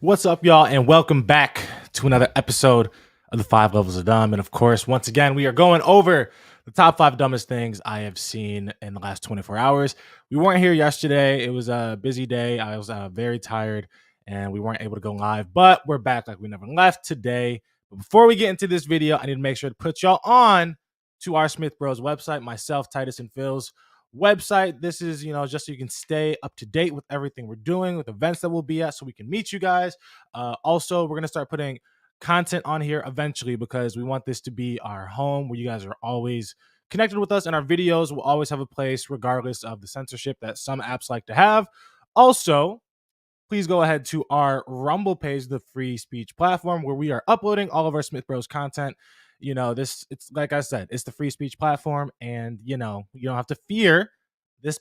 What's up, y'all, and welcome back to another episode of the 5 Levels of Dumb. And of course, once again, we are going over the top 5 dumbest things I have seen in the last 24 hours. We weren't here yesterday. It was a busy day. I was very tired, and we weren't able to go live, but we're back like we never left today. But before we get into this video, I need to make sure to put y'all on to our Smith Bros website, myself, Titus, and Phil's website. This is, just so you can stay up to date with everything we're doing, with events that we'll be at, so we can meet you guys. Also, we're going to start putting content on here eventually because we want this to be our home where you guys are always connected with us, and our videos will always have a place regardless of the censorship that some apps like to have. Also, please go ahead to our Rumble page, the free speech platform, where we are uploading all of our Smith Bros content. It's like I said, it's the free speech platform, and you don't have to fear this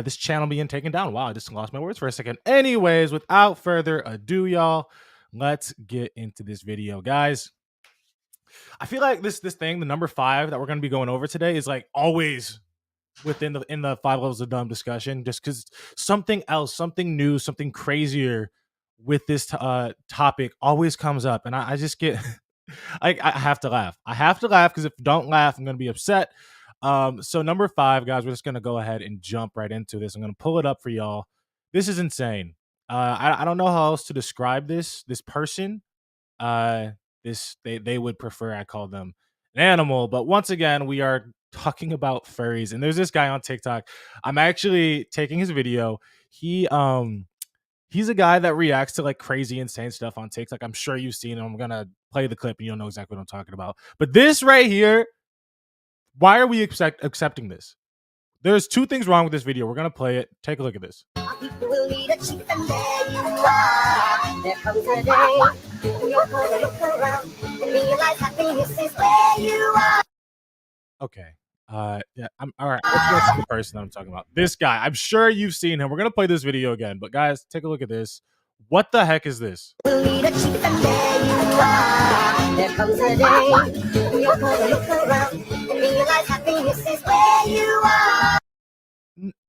this channel being taken down. Wow, I just lost my words for a second. Anyways, without further ado, y'all, let's get into this video, guys. I feel like this thing, the number 5 that we're going to be going over today, is like always within the 5 levels of dumb discussion, just because something else, something new, something crazier with this topic always comes up, and I just get I have to laugh. I have to laugh because if I don't laugh, I'm gonna be upset. So number 5, guys, we're just gonna go ahead and jump right into this. I'm gonna pull it up for y'all. This is insane. I don't know how else to describe this person. uh they would prefer I call them an animal, but once again, we are talking about furries, and there's this guy on TikTok. I'm actually taking his video. He's a guy that reacts to like crazy, insane stuff on TikTok. I'm sure you've seen him. I'm gonna play the clip and you'll know exactly what I'm talking about. But this right here, why are we accepting this? There's 2 things wrong with this video. We're gonna play it. Take a look at this. Okay. Yeah, I'm all right. Let's get to the person I'm talking about. This guy. I'm sure you've seen him. We're gonna play this video again, but guys, take a look at this. What the heck is this?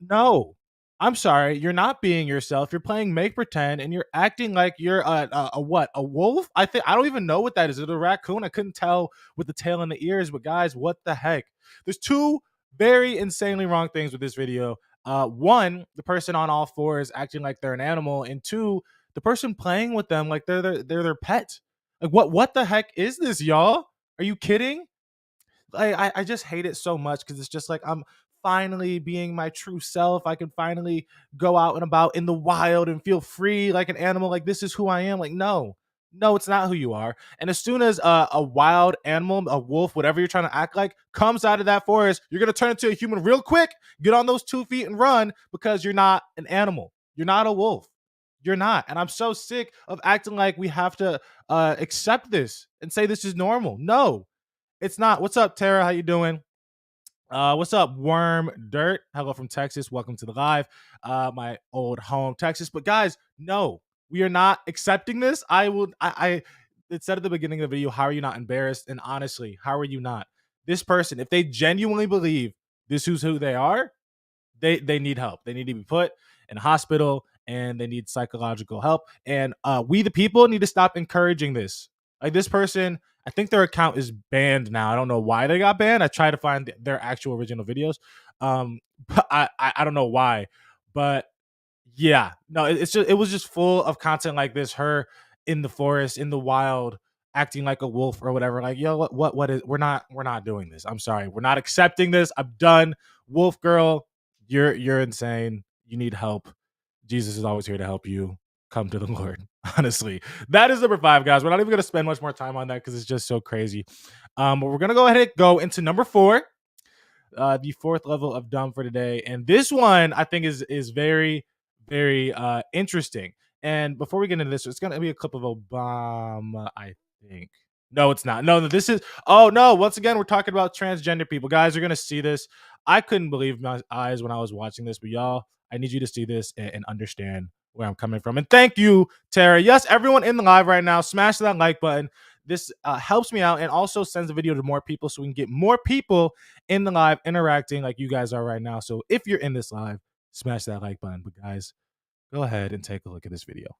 No, I'm sorry. You're not being yourself. You're playing make pretend, and you're acting like you're a what? A wolf? I don't even know what that is. Is it a raccoon? I couldn't tell with the tail and the ears. But guys, what the heck? There's 2 very insanely wrong things with this video. One, the person on all fours acting like they're an animal, and 2, the person playing with them like they're their pet. Like what the heck is this, y'all? Are you kidding? I just hate it so much because it's just like I'm finally being my true self. I can finally go out and about in the wild and feel free like an animal. Like, this is who I am. Like, no, it's not who you are. And as soon as a wild animal, a wolf, whatever you're trying to act like, comes out of that forest, you're gonna turn into a human real quick, get on those 2 feet and run because you're not an animal. You're not a wolf. You're not. And I'm so sick of acting like we have to accept this and say this is normal. No, it's not. What's up, Tara? How you doing? What's up, Worm Dirt? Hello from Texas. Welcome to the live. My old home, Texas. But guys, no, we are not accepting this. It said at the beginning of the video, how are you not embarrassed? And honestly, how are you not? This person, if they genuinely believe this is who they are, they need help. They need to be put in a hospital, and they need psychological help. And we, the people, need to stop encouraging this. Like, this person, I think their account is banned now. I don't know why they got banned. I tried to find their actual original videos, but I don't know why. But yeah, no, it was just full of content like this. Her in the forest, in the wild, acting like a wolf or whatever. Like, yo, what is? We're not doing this. I'm sorry, we're not accepting this. I'm done. Wolf girl, you're insane. You need help. Jesus is always here to help you. Come to the Lord. Honestly, that is number 5, guys. We're not even going to spend much more time on that because it's just so crazy. But we're going to go ahead and go into number 4, the 4th level of dumb for today. And this one I think is very, very interesting. And before we get into this, it's going to be a clip of Obama, I think. No, it's not. No, this is. Oh, no. Once again, we're talking about transgender people. Guys, you're going to see this. I couldn't believe my eyes when I was watching this, but y'all, I need you to see this and understand where I'm coming from. And thank you, Tara. Yes, everyone in the live right now, smash that like button. This helps me out and also sends the video to more people so we can get more people in the live interacting like you guys are right now. So if you're in this live, smash that like button. But guys, go ahead and take a look at this video.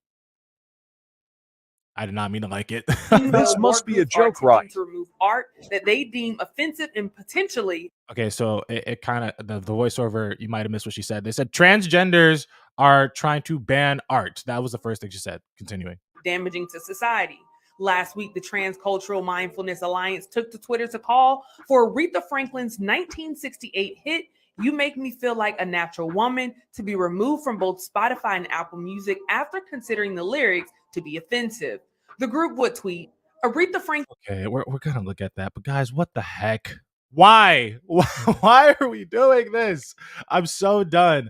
I did not mean to like it. This must be a joke, right? To remove art that they deem offensive and potentially. Okay, so it kind of the voiceover, you might have missed what she said. They said transgenders are trying to ban art. That was the first thing she said. Continuing. Damaging to society. Last week, the Transcultural Mindfulness Alliance took to Twitter to call for Aretha Franklin's 1968 hit, You Make Me Feel Like a Natural Woman, to be removed from both Spotify and Apple Music after considering the lyrics to be offensive. The group would tweet, Aretha Franklin. Okay, we're going to look at that. But guys, what the heck? Why? Why are we doing this? I'm so done.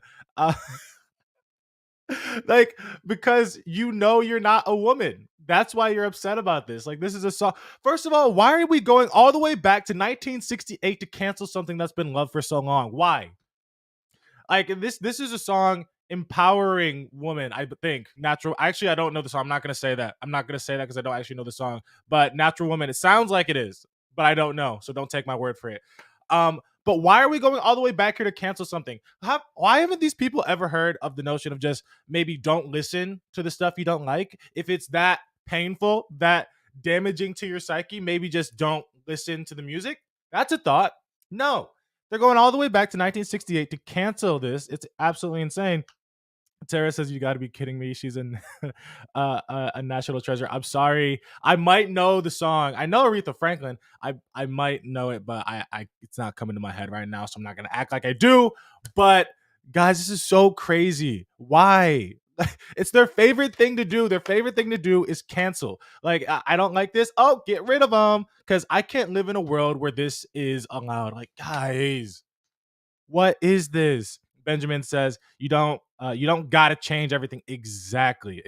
Like, because you know you're not a woman. That's why you're upset about this. Like, this is a song. First of all, why are we going all the way back to 1968 to cancel something that's been loved for so long? Why? Like, this is a song empowering woman, I think. Natural. Actually, I don't know the song. I'm not gonna say that. I'm not gonna say that because I don't actually know the song. But Natural Woman, it sounds like it is, but I don't know. So don't take my word for it. But why are we going all the way back here to cancel something? Why haven't these people ever heard of the notion of just maybe don't listen to the stuff you don't like? If it's that painful, that damaging to your psyche, maybe just don't listen to the music. That's a thought. No, they're going all the way back to 1968 to cancel this. It's absolutely insane. Tara says, "You got to be kidding me." She's a national treasure. I'm sorry. I might know the song. I know Aretha Franklin. I might know it, but I it's not coming to my head right now, so I'm not gonna act like I do. But guys, this is so crazy. Why? It's their favorite thing to do. Their favorite thing to do is cancel. Like, I don't like this. Oh, get rid of them, because I can't live in a world where this is allowed. Like, guys, what is this? Benjamin says, you don't gotta change everything. Exactly.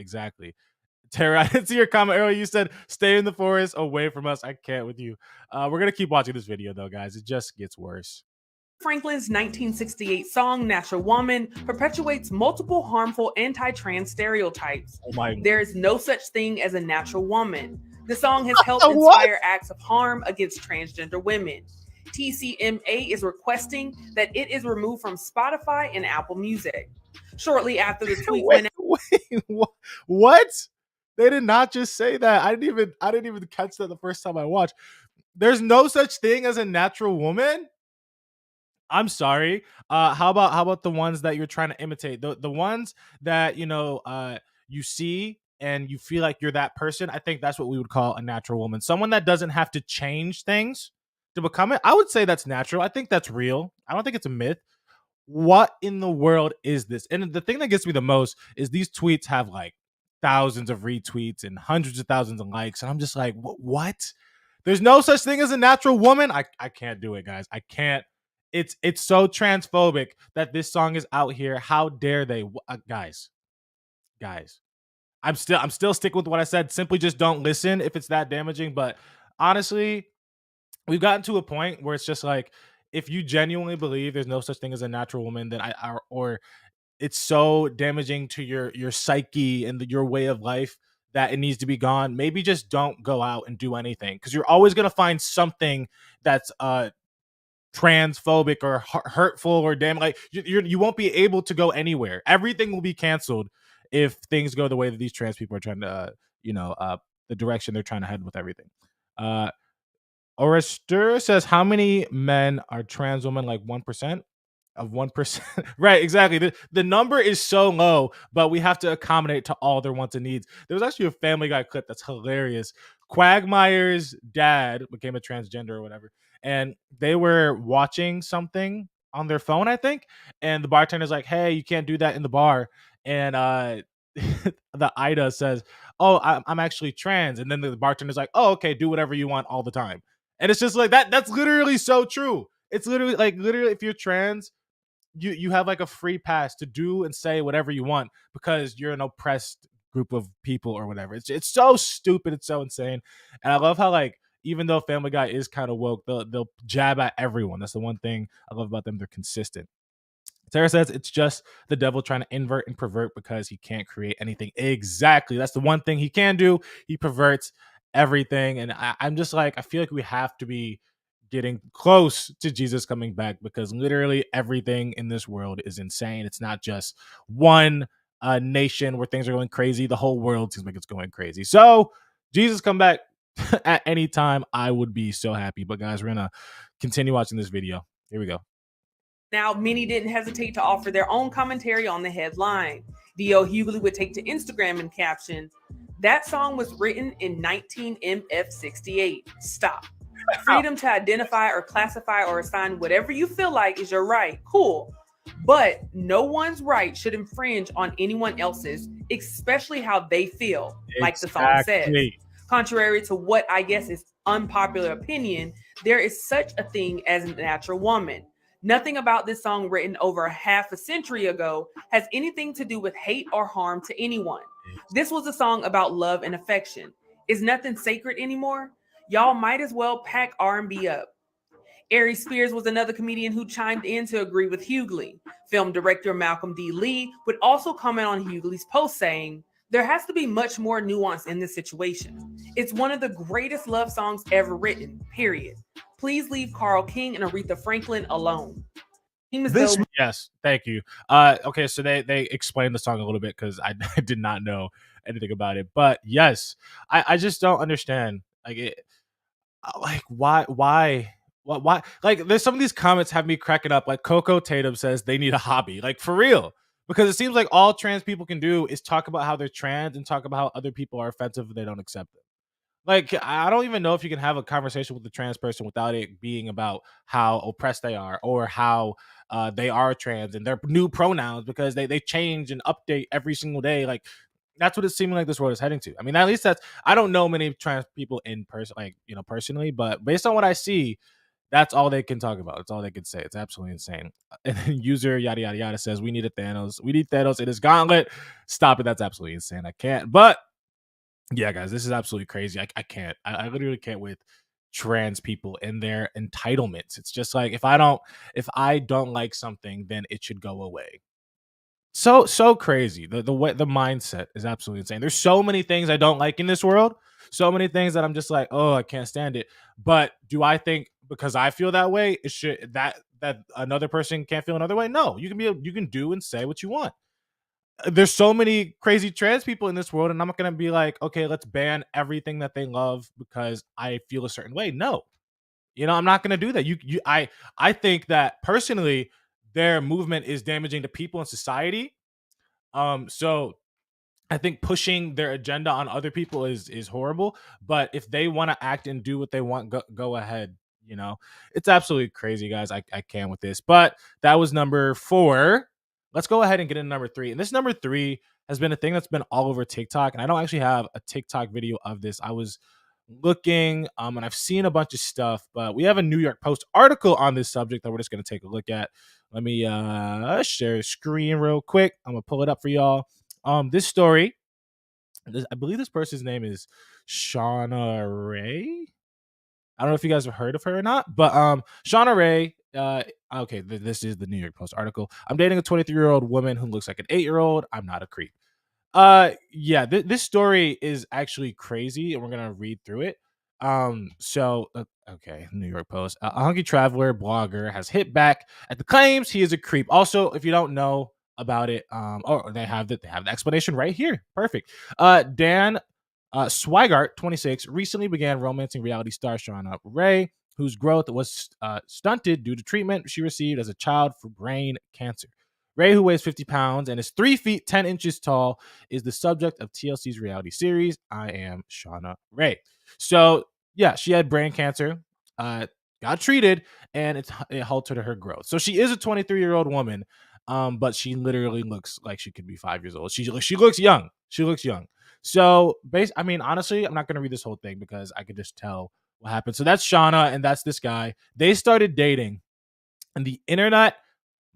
Tara, I didn't see your comment earlier. You said stay in the forest away from us. I can't with you. We're gonna keep watching this video though, guys. It just gets worse. Franklin's 1968 song Natural Woman perpetuates multiple harmful anti-trans stereotypes. There is no such thing as a natural woman. The song has helped inspire acts of harm against transgender women. TCMA is requesting that it is removed from Spotify and Apple Music. Shortly after the tweet went out. What? They did not just say that. I didn't even catch that the first time I watched. There's no such thing as a natural woman? I'm sorry. How about the ones that you're trying to imitate? The ones that you see and you feel like you're that person. I think that's what we would call a natural woman. Someone that doesn't have to change things to become it. I would say that's natural. I think that's real. I don't think it's a myth. What in the world is this? And the thing that gets me the most is these tweets have like thousands of retweets and hundreds of thousands of likes, and I'm just like, what? There's no such thing as a natural woman. I can't do it, guys. I can't. It's so transphobic that this song is out here. How dare they, guys? I'm still sticking with what I said. Simply just don't listen if it's that damaging. But honestly, we've gotten to a point where it's just like, if you genuinely believe there's no such thing as a natural woman, then or it's so damaging to your psyche and your way of life that it needs to be gone. Maybe just don't go out and do anything, because you're always gonna find something that's transphobic or hurtful or damn, like you won't be able to go anywhere. Everything will be canceled if things go the way that these trans people are trying to the direction they're trying to head with everything. Orister says, how many men are trans women? Like 1% of 1%. Right, exactly. The number is so low, but we have to accommodate to all their wants and needs. There was actually a Family Guy clip that's hilarious. Quagmire's dad became a transgender or whatever, and they were watching something on their phone, I think, and the bartender's like, hey, you can't do that in the bar. And the Ida says, oh, I'm actually trans. And then the bartender's like, oh, okay, do whatever you want all the time. And it's just like that's literally so true. It's literally if you're trans, you have like a free pass to do and say whatever you want because you're an oppressed group of people or whatever. It's so stupid. It's so insane. And I love how, like, even though Family Guy is kind of woke, they'll jab at everyone. That's the one thing I love about them. They're consistent. Sarah says it's just the devil trying to invert and pervert because he can't create anything. Exactly. That's the one thing he can do. He perverts everything. And I'm just like, I feel like we have to be getting close to Jesus coming back, because literally everything in this world is insane. It's not just one nation where things are going crazy. The whole world seems like it's going crazy. So Jesus come back at any time, I would be so happy. But guys, we're gonna continue watching this video. Here we go. Now, many didn't hesitate to offer their own commentary on the headline. D.L. Hughley would take to Instagram and caption, "That song was written in 19MF68. Stop. Freedom to identify or classify or assign whatever you feel like is your right. Cool. But no one's right should infringe on anyone else's, especially how they feel," like the song says. Contrary to what I guess is unpopular opinion, there is such a thing as a natural woman. Nothing about this song, written over half a century ago, has anything to do with hate or harm to anyone. This was a song about love and affection. Is nothing sacred anymore? Y'all might as well pack R&B up. Ari Spears was another comedian who chimed in to agree with Hughley. Film director Malcolm D. Lee would also comment on Hughley's post, saying, "There has to be much more nuance in this situation. It's one of the greatest love songs ever written, period. Please leave Carl King and Aretha Franklin alone." Yes, thank you. Okay, so they explained the song a little bit because I did not know anything about it. But yes, I just don't understand. Like why like there's some of these comments have me cracking up. Like Coco Tatum says they need a hobby, like for real, because it seems like all trans people can do is talk about how they're trans and talk about how other people are offensive if they don't accept it. Like I don't even know if you can have a conversation with a trans person without it being about how oppressed they are or how they are trans and their new pronouns, because they change and update every single day. Like that's what it's seeming like this world is heading to. I mean, at least that's, I don't know many trans people in person, like, you know, personally, but based on what I see, that's all they can talk about. It's all they can say. It's absolutely insane. And then user yada yada yada says, "We need a Thanos. We need Thanos in his gauntlet." Stop it. That's absolutely insane. I can't. But yeah, guys, this is absolutely crazy. I can't. I literally can't with trans people and their entitlements. It's just like if I don't like something, then it should go away. So crazy. The way the mindset is absolutely insane. There's so many things I don't like in this world. So many things that I'm just like, oh, I can't stand it. But do I think because I feel that way, it should that another person can't feel another way? No, you can do and say what you want. There's so many crazy trans people in this world, and I'm not gonna be like, okay, let's ban everything that they love because I feel a certain way. No, I'm not gonna do that. I think that personally, their movement is damaging to people in society. So I think pushing their agenda on other people is horrible. But if they want to act and do what they want, go ahead. It's absolutely crazy, guys. I can't with this. But that was number 4. Let's go ahead and get into number 3. And this number 3 has been a thing that's been all over TikTok. And I don't actually have a TikTok video of this. I was looking and I've seen a bunch of stuff, but we have a New York Post article on this subject that we're just going to take a look at. Let me share a screen real quick. I'm going to pull it up for y'all. This story, I believe this person's name is Shauna Ray. I don't know if you guys have heard of her or not, but Shauna Ray, okay, this is the New York Post article. "I'm dating a 23-year-old woman who looks like an 8-year-old. I'm not a creep." Yeah, this story is actually crazy, and we're gonna read through it. Okay, New York Post. A hunky traveler blogger has hit back at the claims he is a creep. Also, if you don't know about it, they have the explanation right here. Perfect. Dan Swigart, 26, recently began romancing reality star Shauna Ray, whose growth was stunted due to treatment she received as a child for brain cancer. Ray, who weighs 50 pounds and is 3 feet 10 inches tall, is the subject of TLC's reality series, I Am Shauna Ray. So, yeah, she had brain cancer, got treated, and it halted her growth. So she is a 23-year-old woman, but she literally looks like she could be 5 years old. She looks young. She looks young. So, I mean, honestly, I'm not going to read this whole thing because I could just tell what happened. So that's Shauna, and that's this guy. They started dating, and the internet,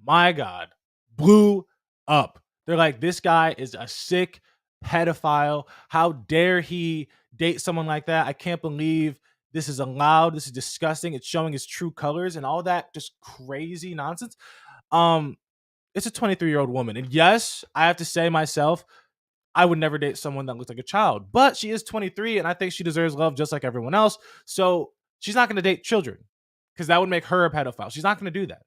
my God, blew up. They're like, this guy is a sick pedophile. How dare he date someone like that? I can't believe this is allowed. This is disgusting. It's showing his true colors and all that just crazy nonsense. It's a 23-year-old woman. And yes, I have to say myself, I would never date someone that looks like a child, but she is 23 and I think she deserves love just like everyone else. So she's not going to date children because that would make her a pedophile. She's not going to do that.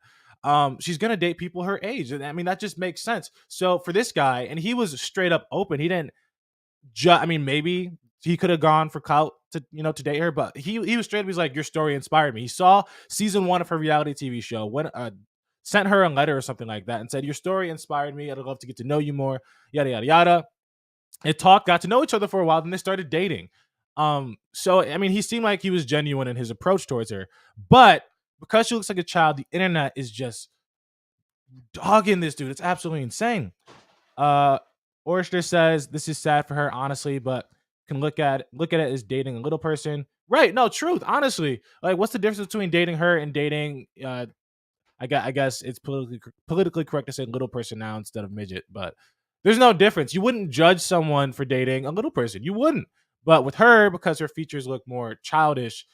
She's going to date people her age. And I mean, that just makes sense. So for this guy, and he was straight up open. He didn't I mean, maybe he could have gone for clout to date her, but he was straight up. He's like, your story inspired me. He saw season 1 of her reality TV show, sent her a letter or something like that, and said, your story inspired me. I'd love to get to know you more. Yada yada yada. It got to know each other for a while, then they started dating. So I mean, he seemed like he was genuine in his approach towards her, but because she looks like a child, the internet is just dogging this dude. It's absolutely insane. Oyster says this is sad for her, honestly, but can look at it as dating a little person. Right? No, truth. Honestly, like, what's the difference between dating her and dating? I guess it's politically correct to say little person now instead of midget, but there's no difference. You wouldn't judge someone for dating a little person. You wouldn't. But with her, because her features look more childish,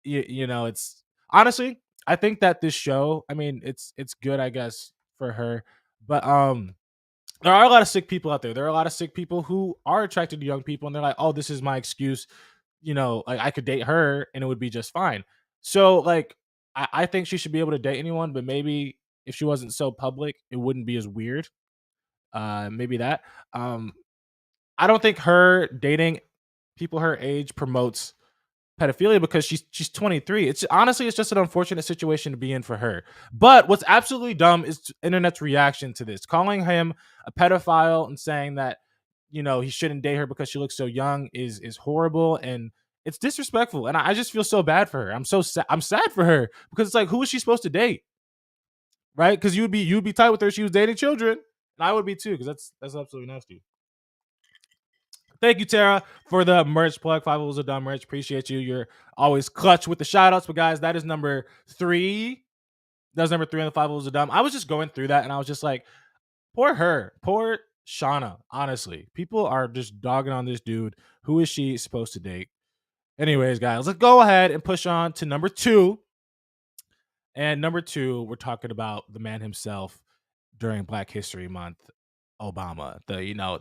it's honestly, I think that this show, I mean, it's good, I guess, for her, but there are a lot of sick people out there. There are a lot of sick people who are attracted to young people, and they're like, "Oh, this is my excuse." Like, I could date her and it would be just fine. So, like, I think she should be able to date anyone, but maybe if she wasn't so public, it wouldn't be as weird. Maybe that. I don't think her dating people her age promotes pedophilia because she's 23. It's honestly, it's just an unfortunate situation to be in for her. But what's absolutely dumb is internet's reaction to this, calling him a pedophile and saying that he shouldn't date her because she looks so young is horrible, and it's disrespectful. And I just feel so bad for her. I'm sad for her because it's like, who is she supposed to date, right? Because you'd be tight with her if she was dating children, and I would be too, because that's absolutely nasty. Thank you, Tara, for the merch plug. 5 Levels of Dumb merch. Appreciate you. You're always clutch with the shout outs. But guys, that is number 3. That's number 3 on the 5 Levels of Dumb. I was just going through that and I was just like, poor her. Poor Shauna. Honestly, people are just dogging on this dude. Who is she supposed to date? Anyways, guys, let's go ahead and push on to number 2. And number 2, we're talking about the man himself during Black History Month. Obama,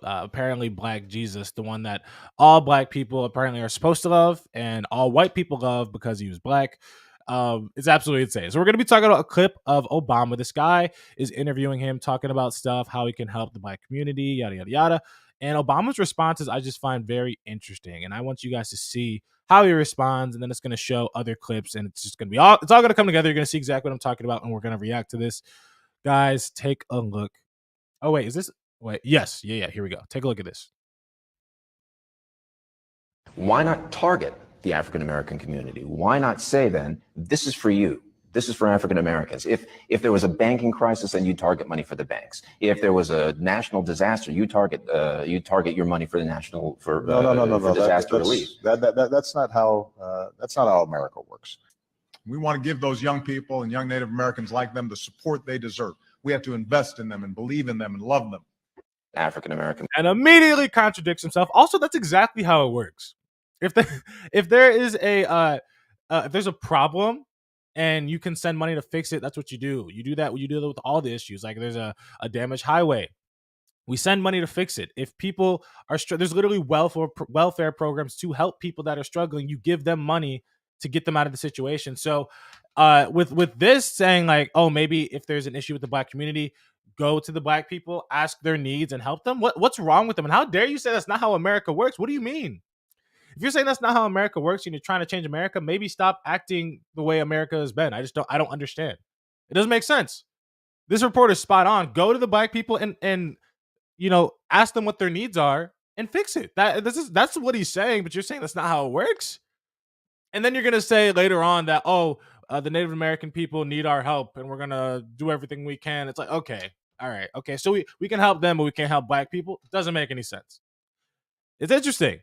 apparently Black Jesus, the one that all Black people apparently are supposed to love and all white people love because he was Black. It's absolutely insane. So we're going to be talking about a clip of Obama. This guy is interviewing him, talking about stuff, how he can help the Black community, yada, yada, yada. And Obama's responses I just find very interesting. And I want you guys to see how he responds. And then it's going to show other clips. And it's just going to be it's all going to come together. You're going to see exactly what I'm talking about. And we're going to react to this. Guys, take a look. Oh, wait, is this? Wait, yes. Yeah. Here we go. Take a look at this. Why not target the African American community? Why not say then, this is for you? This is for African Americans. If there was a banking crisis, then you target money for the banks. If there was a national disaster, you target your money for the national for disaster relief. That's not how America works. We want to give those young people and young Native Americans like them the support they deserve. We have to invest in them and believe in them and love them. African American, and immediately contradicts himself. Also, that's exactly how it works. If there is if there's a problem and you can send money to fix it, that's what you do. You do that. You do that with all the issues. Like, there's a damaged highway, we send money to fix it. If people are there's literally welfare programs to help people that are struggling. You give them money to get them out of the situation. So with this saying like, oh, maybe if there's an issue with the Black community, go to the Black people, ask their needs and help them. What's wrong with them? And how dare you say that's not how America works? What do you mean? If you're saying that's not how America works and you're trying to change America, maybe stop acting the way America has been. I don't understand. It doesn't make sense. This report is spot on. Go to the Black people and ask them what their needs are and fix it. That's what he's saying, but you're saying that's not how it works. And then you're going to say later on that, the Native American people need our help and we're going to do everything we can. It's like, okay, all right. Okay, so we can help them, but we can't help Black people. It doesn't make any sense. It's interesting.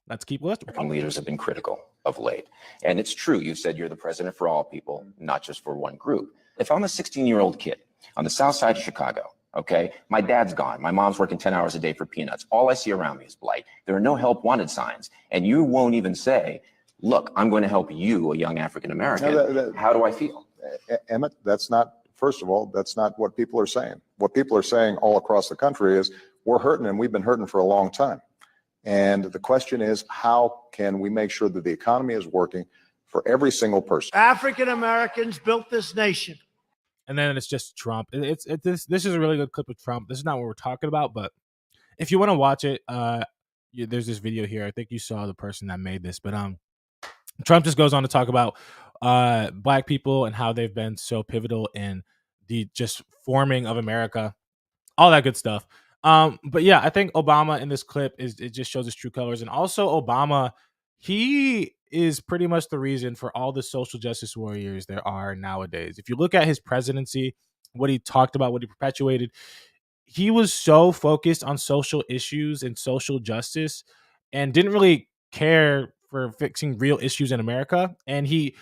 Let's keep listening. Leaders have been critical of late. And it's true. You said you're the president for all people, not just for one group. If I'm a 16-year-old kid on the south side of Chicago, okay, my dad's gone. My mom's working 10 hours a day for peanuts. All I see around me is blight. There are no help wanted signs. And you won't even say, look, I'm going to help you, a young African American. How do I feel? Emmett, first of all, that's not what people are saying. What people are saying all across the country is we're hurting and we've been hurting for a long time. And the question is, how can we make sure that the economy is working for every single person? African Americans built this nation. And then it's just Trump. This is a really good clip of Trump. This is not what we're talking about, but if you want to watch it, there's this video here. I think you saw the person that made this, but Trump just goes on to talk about black people and how they've been so pivotal in the just forming of America, all that good stuff. But yeah, I think Obama in this clip it just shows his true colors, and also Obama, he is pretty much the reason for all the social justice warriors there are nowadays. If you look at his presidency, what he talked about, what he perpetuated, he was so focused on social issues and social justice and didn't really care for fixing real issues in America. And he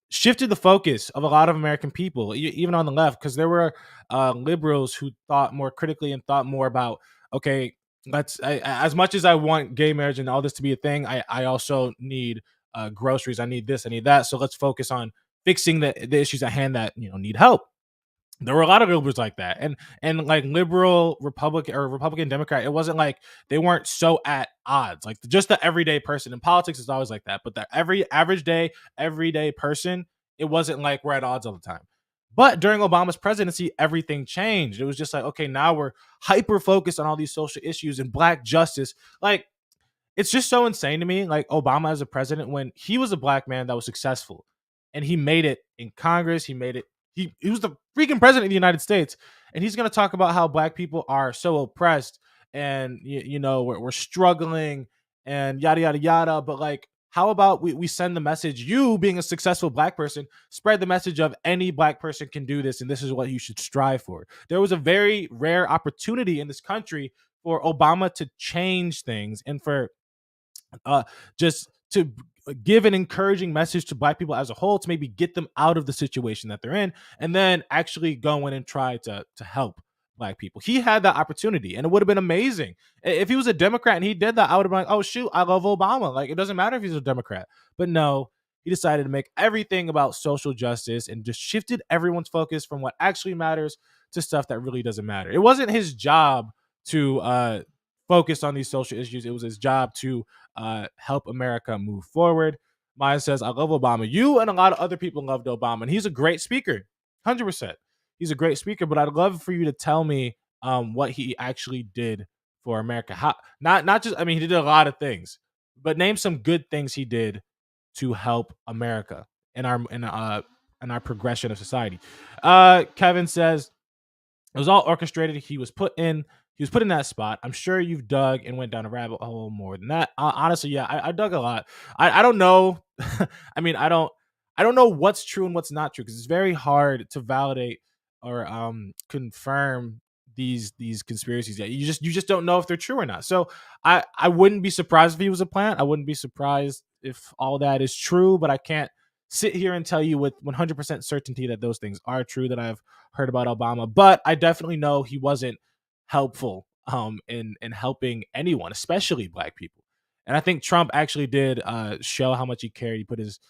shifted the focus of a lot of American people, even on the left, because there were liberals who thought more critically and thought more about, okay, as much as I want gay marriage and all this to be a thing, I also need groceries. I need this, I need that. So let's focus on fixing the issues at hand that need help. There were a lot of liberals like that, and like liberal Republican or Republican Democrat, it wasn't like they weren't so at odds. Like just the everyday person in politics is always like that, but the everyday person, it wasn't like we're at odds all the time. But during Obama's presidency, everything changed. It was just like, okay, now we're hyper focused on all these social issues and black justice. Like, it's just so insane to me. Like Obama as a president, when he was a black man that was successful and he made it in Congress, he made it. He was the freaking president of the United States, and he's going to talk about how black people are so oppressed and we're struggling and yada yada yada. But like, how about we send the message? You being a successful black person, spread the message of any black person can do this, and this is what you should strive for. There was a very rare opportunity in this country for Obama to change things and for just to give an encouraging message to black people as a whole to maybe get them out of the situation that they're in, and then actually go in and try to help black people. He had that opportunity, and it would have been amazing if he was a Democrat and he did that. I would have been like, oh shoot, I love Obama. Like, it doesn't matter if he's a Democrat. But no, he decided to make everything about social justice and just shifted everyone's focus from what actually matters to stuff that really doesn't matter. It wasn't his job to focus on these social issues. It was his job to help America move forward. Maya says, I love Obama. You and a lot of other people loved Obama, and he's a great speaker. 100%. He's a great speaker, but I'd love for you to tell me what he actually did for America. How, not just, I mean, he did a lot of things, but name some good things he did to help America in our progression of society. Kevin says, it was all orchestrated. He was put in that spot. I'm sure you've dug and went down a rabbit hole more than that. Honestly, yeah, I dug a lot. I don't know. I mean, I don't know what's true and what's not true, because it's very hard to validate or confirm these conspiracies. Yeah, you just don't know if they're true or not. So I wouldn't be surprised if he was a plant. I wouldn't be surprised if all that is true, but I can't sit here and tell you with 100% certainty that those things are true that I've heard about Obama. But I definitely know he wasn't helpful in helping anyone, especially black people. And I think Trump actually did show how much he cared. He put his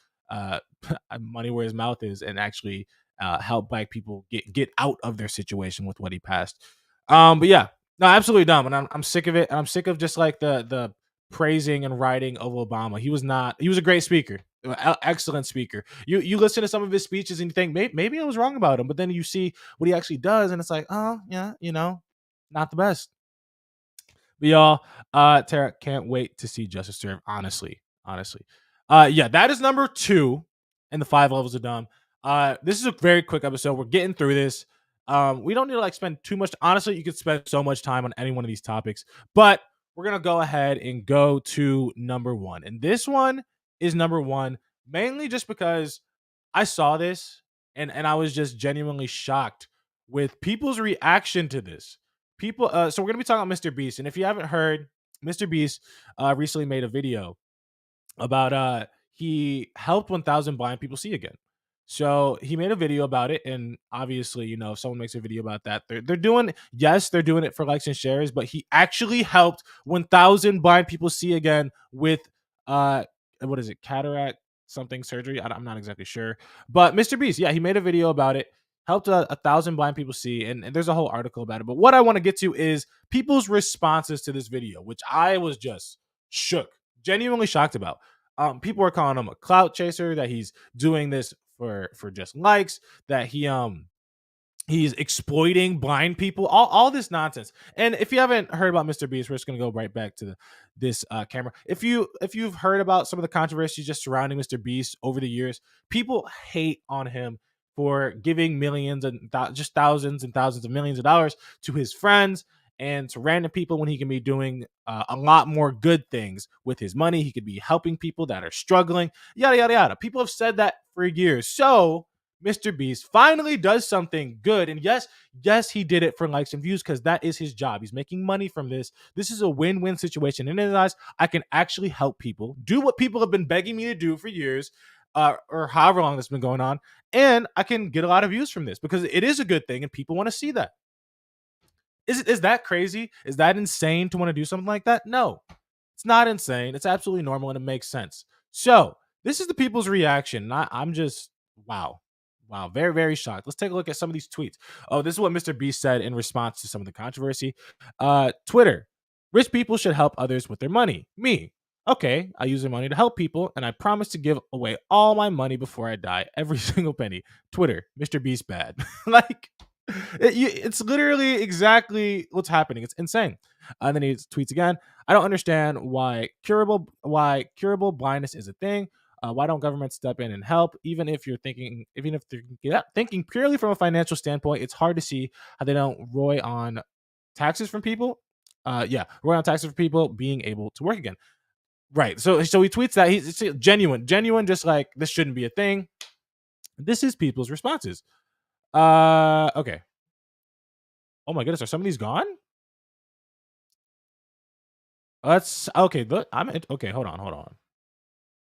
money where his mouth is and actually help black people get out of their situation with what he passed. But yeah, no, absolutely dumb, and I'm sick of it. And I'm sick of just like the praising and writing of Obama. He was a great speaker, excellent speaker. You listen to some of his speeches and you think maybe I was wrong about him, but then you see what he actually does, and it's like, oh yeah, not the best. But y'all, Tara, can't wait to see Justice Serve. Honestly. Yeah, that is number 2 in the 5 levels of dumb. This is a very quick episode. We're getting through this. We don't need to like spend too much. Honestly, you could spend so much time on any one of these topics, but we're gonna go ahead and go to number 1. And this one is number 1 mainly just because I saw this and I was just genuinely shocked with people's reaction to this. People, so we're gonna be talking about MrBeast, and if you haven't heard, MrBeast recently made a video about he helped 1,000 blind people see again. So he made a video about it, and obviously, if someone makes a video about that, they're doing it for likes and shares, but he actually helped 1,000 blind people see again with what is it, cataract something surgery? I'm not exactly sure, but MrBeast, yeah, he made a video about it, helped 1,000 blind people see, and there's a whole article about it. But what I want to get to is people's responses to this video, which I was just genuinely shocked about. People are calling him a clout chaser, that he's doing this for just likes, that He's exploiting blind people, all this nonsense. And if you haven't heard about MrBeast, we're just gonna go right back to this camera. If you've heard about some of the controversies just surrounding MrBeast over the years, people hate on him for giving millions and just thousands and thousands of millions of dollars to his friends and to random people when he can be doing a lot more good things with his money. He could be helping people that are struggling, yada yada yada. People have said that for years. So MrBeast finally does something good. And yes, he did it for likes and views because that is his job. He's making money from this. This is a win-win situation. In his eyes, I can actually help people do what people have been begging me to do for years, or however long this has been going on. And I can get a lot of views from this because it is a good thing and people want to see that. Is that crazy? Is that insane to want to do something like that? No, it's not insane. It's absolutely normal and it makes sense. So this is the people's reaction. I'm just, wow. Wow, very, very shocked. Let's take a look at some of these tweets. Oh, this is what MrBeast said in response to some of the controversy. Twitter, rich people should help others with their money. Me, okay, I use their money to help people, and I promise to give away all my money before I die, every single penny. Twitter, MrBeast bad. Like, it's literally exactly what's happening. It's insane. And then he tweets again. I don't understand why curable blindness is a thing. Why don't governments step in and help? Even if they're thinking purely from a financial standpoint, it's hard to see how they don't roy on taxes from people. Roy on taxes for people being able to work again. Right. So he tweets that he's genuine, just like this shouldn't be a thing. This is people's responses. Okay. Oh my goodness, are some of these gone? Let's okay. Look, okay. Hold on.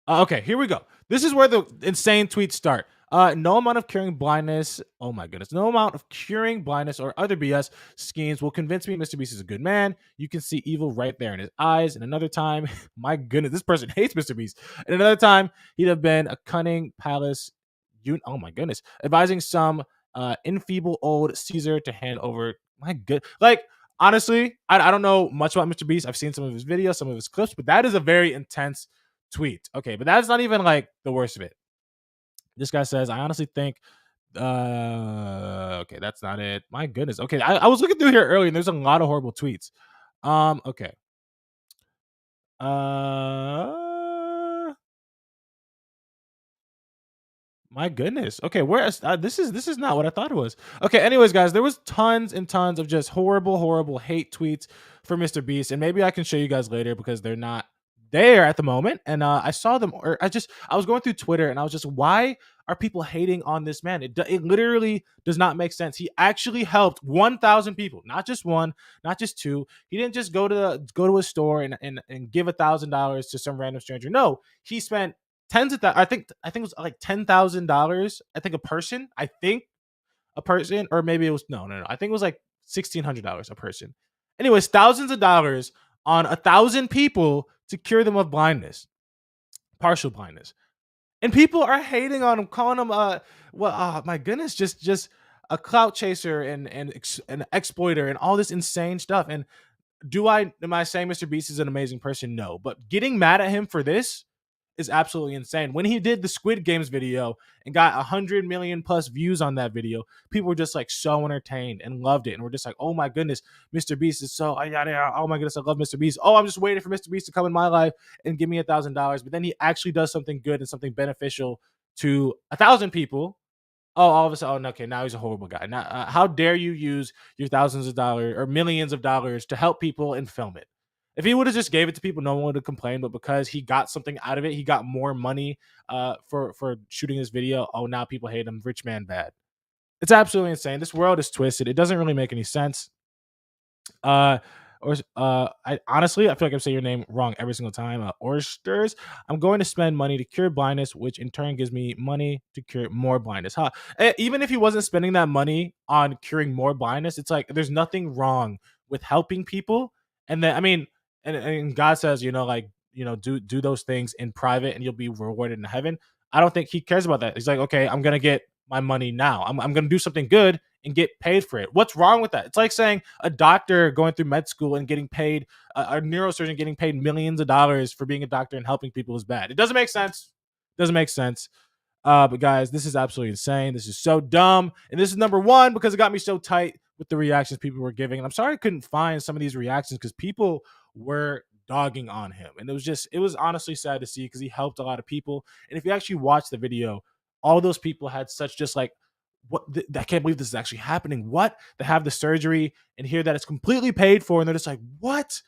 Okay, here we go. This is where the insane tweets start. No amount of curing blindness. Oh my goodness. No amount of curing blindness or other BS schemes will convince me MrBeast is a good man. You can see evil right there in his eyes. And another time, my goodness, this person hates MrBeast. And another time, he'd have been a cunning palace. Oh my goodness. Advising some enfeebled old Caesar to hand over. My good. Like, honestly, I don't know much about MrBeast. I've seen some of his videos, some of his clips, but that is a very intense tweet. Okay, but that's not even like the worst of it. This guy says, I honestly think okay, that's not it. My goodness. Okay, I was looking through here earlier and there's a lot of horrible tweets. Okay. My goodness. Okay, where's this is not what I thought it was. Okay, anyways, guys, there was tons and tons of just horrible hate tweets for MrBeast, and maybe I can show you guys later because they're not there at the moment. And I saw them, or I was going through Twitter and I was just, why are people hating on this man? It literally does not make sense. He actually helped 1,000 people, not just one, not just two. He didn't just go to a store and give $1,000 to some random stranger. No, he spent tens of I think it was like $10,000. I think a person. Or maybe it was no. I think it was like $1,600 a person. Anyways, thousands of dollars on 1,000 people to cure them of blindness, partial blindness, and people are hating on him, calling him my goodness, just a clout chaser and an exploiter and all this insane stuff. And am I saying MrBeast is an amazing person? No, but getting mad at him for this is absolutely insane. When he did the Squid Games video and got 100 million plus views on that video, people were just like so entertained and loved it. And we're just like, oh my goodness, MrBeast is so, oh my goodness, I love MrBeast. Oh, I'm just waiting for MrBeast to come in my life and give me $1,000. But then he actually does something good and something beneficial to 1,000 people. Oh, all of a sudden, okay, now he's a horrible guy. Now, how dare you use your thousands of dollars or millions of dollars to help people and film it? If he would have just gave it to people, no one would have complained. But because he got something out of it, he got more money for shooting this video. Oh, now people hate him. Rich man bad. It's absolutely insane. This world is twisted. It doesn't really make any sense. I honestly, I feel like I'm saying your name wrong every single time. Oysters. I'm going to spend money to cure blindness, which in turn gives me money to cure more blindness. Huh? Even if he wasn't spending that money on curing more blindness, it's like there's nothing wrong with helping people. And then, I mean, and God says, do those things in private and you'll be rewarded in heaven. I don't think he cares about that. He's like, okay, I'm gonna get my money now. I'm gonna do something good and get paid for it. What's wrong with that? It's like saying a doctor going through med school and getting paid, a neurosurgeon getting paid millions of dollars for being a doctor and helping people is bad. It doesn't make sense. But guys, this is absolutely insane. This is so dumb. And this is number one because it got me so tight with the reactions people were giving. And I'm sorry I couldn't find some of these reactions because people were dogging on him. And it was honestly sad to see because he helped a lot of people. And if you actually watch the video, all those people had such just like, I can't believe this is actually happening. What? They have the surgery and hear that it's completely paid for. And they're just like, what?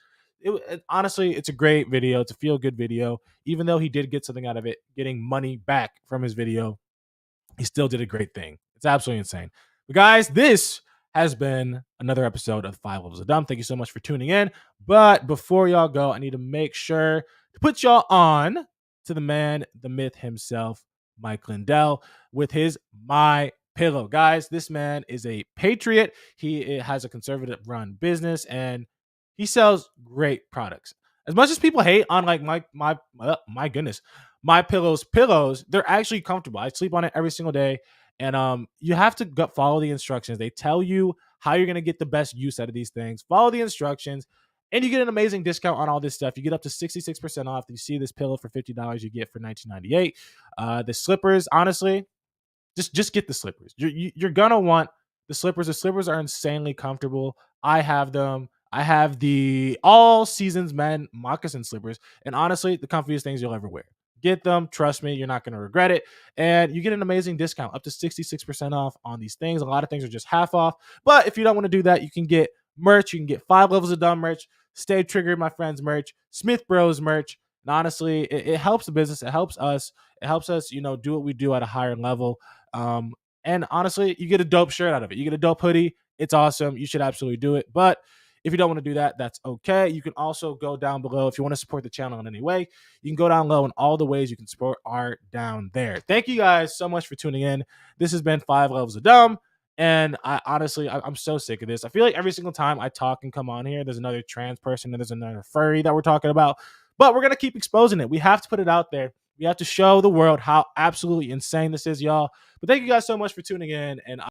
Honestly, it's a great video. It's a feel-good video. Even though he did get something out of it, getting money back from his video, he still did a great thing. It's absolutely insane. But guys, this has been another episode of 5 Levels of Dumb. Thank you so much for tuning in. But before y'all go, I need to make sure to put y'all on to the man, the myth himself, Mike Lindell, with his MyPillow. Guys, this man is a patriot. He has a conservative-run business, and he sells great products. As much as people hate on like my goodness, MyPillow's pillows, they're actually comfortable. I sleep on it every single day, and you have to follow the instructions. They tell you how you're gonna get the best use out of these things. Follow the instructions, and you get an amazing discount on all this stuff. You get up to 66% off. You see this pillow for $50, you get for $19.98. The slippers, honestly, just get the slippers. You're gonna want the slippers. The slippers are insanely comfortable. I have them. I have the all seasons men moccasin slippers, and honestly, the comfiest things you'll ever wear. Get them. Trust me, you're not going to regret it. And you get an amazing discount, up to 66% off on these things. A lot of things are just half off. But if you don't want to do that, you can get merch. You can get 5 Levels of Dumb merch, Stay Triggered, my friends merch, Smith Bros merch. And honestly, it helps the business. It helps us. It helps us, do what we do at a higher level. And honestly, you get a dope shirt out of it. You get a dope hoodie. It's awesome. You should absolutely do it. But if you don't want to do that, that's okay. You can also go down below if you want to support the channel in any way. You can go down low, and all the ways you can support are down there. Thank you guys so much for tuning in. This has been 5 Levels of Dumb, and I'm so sick of this. I feel like every single time I talk and come on here, there's another trans person and there's another furry that we're talking about. But we're going to keep exposing it. We have to put it out there. We have to show the world how absolutely insane this is, y'all. But thank you guys so much for tuning in, and